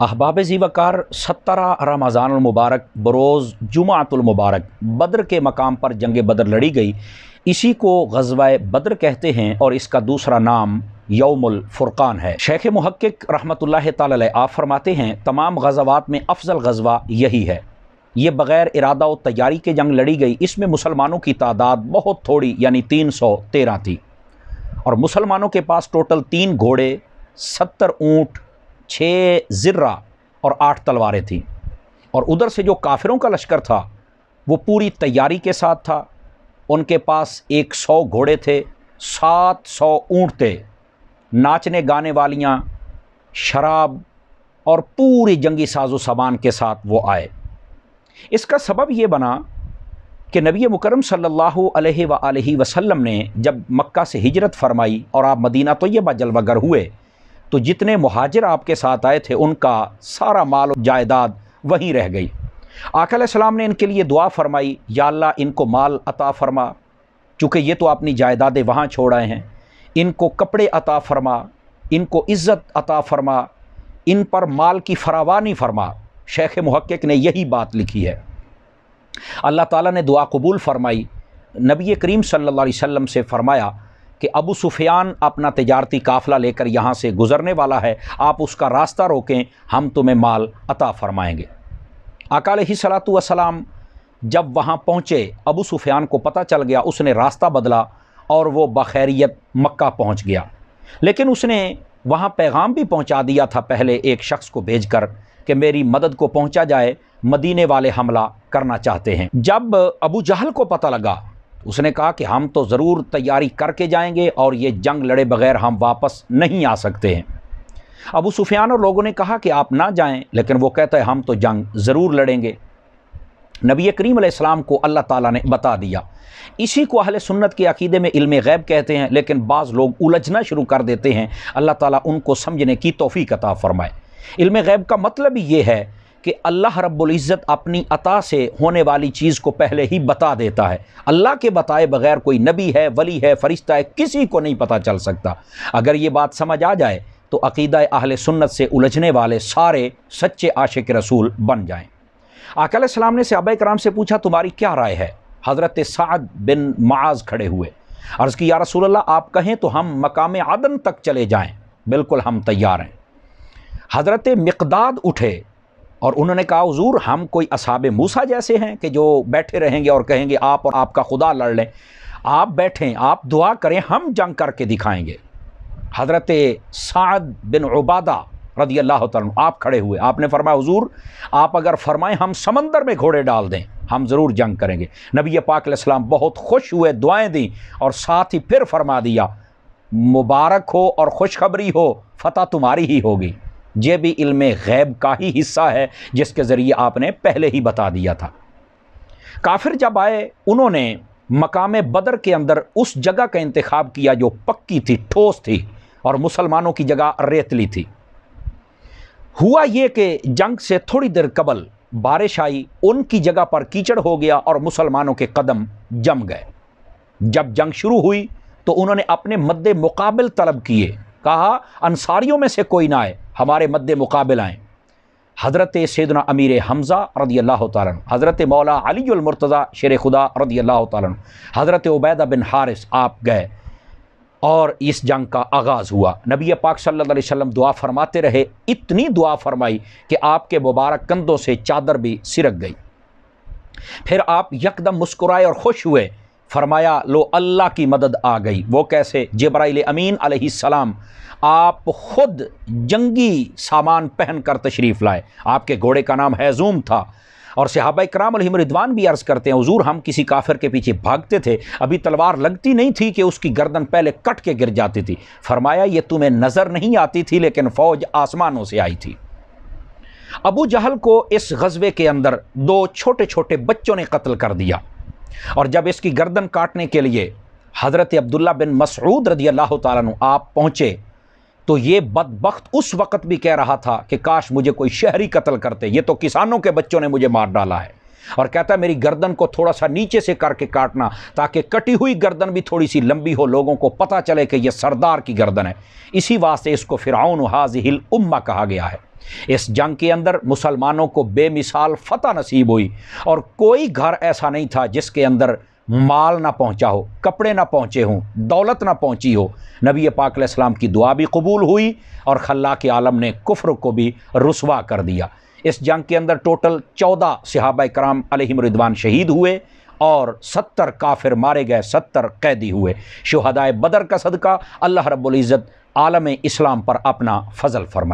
अहबाब ज़ीवकार 17 रमज़ान मुबारक बरोज़ जुमातुल मुबारक बद्र के मकाम पर जंग बद्र लड़ी गई। इसी को ग़ज़वा बद्र कहते हैं और इसका दूसरा नाम यौमुल फ़ुरक़ान है। शेख मुहक्किक रहमतुल्लाह ताला अलैह आप फरमाते हैं तमाम ग़ज़वात में अफ़ज़ल ग़ज़वा यही है। ये बग़ैर इरादा और तैयारी के जंग लड़ी गई। इसमें मुसलमानों की तादाद बहुत थोड़ी यानी 313 थी और मुसलमानों के पास टोटल 3 घोड़े, 70 ऊँट, 6 ज़िर्रा और 8 तलवारें थीं। और उधर से जो काफिरों का लश्कर था वो पूरी तैयारी के साथ था। उनके पास 100 घोड़े थे, 700 ऊँट थे, नाचने गाने वालियाँ, शराब और पूरी जंगी साजो सामान के साथ वो आए। इसका सबब ये बना कि नबी मुकर्रम सल्लल्लाहु अलैहि वसल्लम ने जब मक्का से हिजरत फरमाई और आप मदीना तैयबा जलवागर हुए तो जितने मुहाजिर आपके साथ आए थे उनका सारा माल और जायदाद वहीं रह गई। आका अलैहिस्सलाम ने इनके लिए दुआ फरमाई, या अल्लाह इनको माल अता फरमा, चूँकि ये तो अपनी जायदादें वहाँ छोड़ आए हैं, इनको कपड़े अता फरमा, इनको इज़्ज़त अता फरमा, इन पर माल की फरावानी फरमा। शेख मुहक्किक ने यही बात लिखी है। अल्लाह ताला ने दुआ कबूल फरमाई। नबी करीम सल्लल्लाहु अलैहि वसल्लम से फरमाया कि अबू सुफियान अपना तिजारती काफ़िला लेकर यहाँ से गुज़रने वाला है, आप उसका रास्ता रोकें, हम तुम्हें माल अता फ़रमाएँगे। आका अलैहिस्सलातु वस्सलाम जब वहाँ पहुँचे, अबू सुफियान को पता चल गया, उसने रास्ता बदला और वो बखैरियत मक्का पहुँच गया। लेकिन उसने वहाँ पैगाम भी पहुँचा दिया था पहले एक शख्स को भेजकर कि मेरी मदद को पहुँचा जाए, मदीने वाले हमला करना चाहते हैं। जब अबू जहल को पता लगा उसने कहा कि हम तो ज़रूर तैयारी करके जाएंगे और ये जंग लड़े बग़ैर हम वापस नहीं आ सकते हैं। अबू सुफियान और लोगों ने कहा कि आप ना जाएं, लेकिन वो कहता है हम तो जंग ज़रूर लड़ेंगे। नबी करीम अलैहिस्सलाम को अल्लाह ताला ने बता दिया। इसी को अहले सुन्नत के अकीदे में इल्म गैब कहते हैं, लेकिन बाज़ लोग उलझना शुरू कर देते हैं। अल्लाह ताला उनको समझने की तौफीक अता फ़रमाए। इल्म गैब का मतलब ही ये है कि अल्लाह रब्बुल इज़्ज़त अपनी अता से होने वाली चीज़ को पहले ही बता देता है। अल्लाह के बताए बग़ैर कोई नबी है, वली है, फ़रिश्ता है, किसी को नहीं पता चल सकता। अगर ये बात समझ आ जाए तो अक़ीदा अहले सुन्नत से उलझने वाले सारे सच्चे आशिक रसूल बन जाएँ। आका अलैहिस्सलाम ने सहाबा कराम से पूछा तुम्हारी क्या राय है। हज़रत साद बिन मुआज़ खड़े हुए, अर्ज़ की या रसूल अल्लाह आप कहें तो हम मकाम आदन तक चले जाएँ, बिल्कुल हम तैयार हैं। हज़रत मिक़दाद उठे और उन्होंने कहा हुज़ूर हम कोई असहाब मूसा जैसे हैं कि जो बैठे रहेंगे और कहेंगे आप और आपका खुदा लड़ लें। आप बैठें, आप दुआ करें, हम जंग करके दिखाएंगे। हज़रत साद बिन उबादा रज़ी अल्लाह तआला अन्हु आप खड़े हुए, आपने फरमाया हुज़ूर आप अगर फरमाएं हम समंदर में घोड़े डाल दें, हम ज़रूर जंग करेंगे। नबी पाक अलैहिस्सलाम बहुत खुश हुए, दुआएं दी और साथ ही फिर फरमा दिया मुबारक हो और खुशखबरी हो, फ़तह तुम्हारी ही होगी। ये भी इल्मे गैब का ही हिस्सा है जिसके ज़रिए आपने पहले ही बता दिया था। काफिर जब आए उन्होंने मकाम बदर के अंदर उस जगह का इंतखाब किया जो पक्की थी, ठोस थी और मुसलमानों की जगह रेतली थी। हुआ ये कि जंग से थोड़ी देर कबल बारिश आई, उनकी जगह पर कीचड़ हो गया और मुसलमानों के कदम जम गए। जब जंग शुरू हुई तो उन्होंने अपने मद्दे मुकाबिल तलब किए, कहा अंसारियों में से कोई ना आए, हमारे मद्दे मुकाबिल आएँ। हज़रत सैयदना अमीर हमज़ा रज़ी अल्लाह तआला अन्हु, हज़रत मौला अलीउल मुर्तज़ा शेर खुदा रज़ी अल्लाह तआला अन्हु, हज़रत उबैदा बिन हारिस आप गए और इस जंग का आगाज़ हुआ। नबी पाक सल्लल्लाहु अलैहि वसल्लम दुआ फरमाते रहे, इतनी दुआ फरमाई कि आपके मुबारक कंधों से चादर भी सिरक गई। फिर आप यकदम मुस्कुराए और खुश हुए, फरमाया लो अल्लाह की मदद आ गई। वो कैसे? जिब्राइल अमीन अलैहिस्सलाम आप खुद जंगी सामान पहन कर तशरीफ़ लाए। आपके घोड़े का नाम हैज़ूम था और सहाबा इकराम अलैहिम रिदवान भी अर्ज़ करते हैं हुज़ूर हम किसी काफिर के पीछे भागते थे, अभी तलवार लगती नहीं थी कि उसकी गर्दन पहले कट के गिर जाती थी। फरमाया ये तुम्हें नज़र नहीं आती थी लेकिन फ़ौज आसमानों से आई थी। अबू जहल को इस ग़ज़वे के अंदर 2 छोटे छोटे बच्चों ने कत्ल कर दिया और जब इसकी गर्दन काटने के लिए हज़रत अब्दुल्ला बिन मसऊद रज़ी अल्लाह तआला अन्हु आप पहुँचे तो ये बदबख्त उस वक़्त भी कह रहा था कि काश मुझे कोई शहरी कत्ल करते, ये तो किसानों के बच्चों ने मुझे मार डाला है। اور کہتا ہے میری گردن کو تھوڑا سا نیچے سے کر کے کاٹنا تاکہ کٹی ہوئی گردن بھی تھوڑی سی لمبی ہو، لوگوں کو پتہ چلے کہ یہ سردار کی گردن ہے۔ اسی واسطے اس کو فرعون ھذہ الامہ کہا گیا ہے۔ اس جنگ کے اندر مسلمانوں کو بے مثال فتح نصیب ہوئی، اور کوئی گھر ایسا نہیں تھا جس کے اندر مال نہ پہنچا ہو، کپڑے نہ پہنچے ہوں، دولت نہ پہنچی ہو۔ نبی پاک علیہ السلام کی دعا بھی قبول ہوئی اور خلاق عالم نے کفر کو بھی رسوا کر دیا۔ اس جنگ کے اندر ٹوٹل 14 صحابہ کرام علیہم رضوان شہید ہوئے اور 70 کافر مارے گئے، 70 قیدی ہوئے۔ شہدائے بدر کا صدقہ اللہ رب العزت عالم اسلام پر اپنا فضل فرمائے۔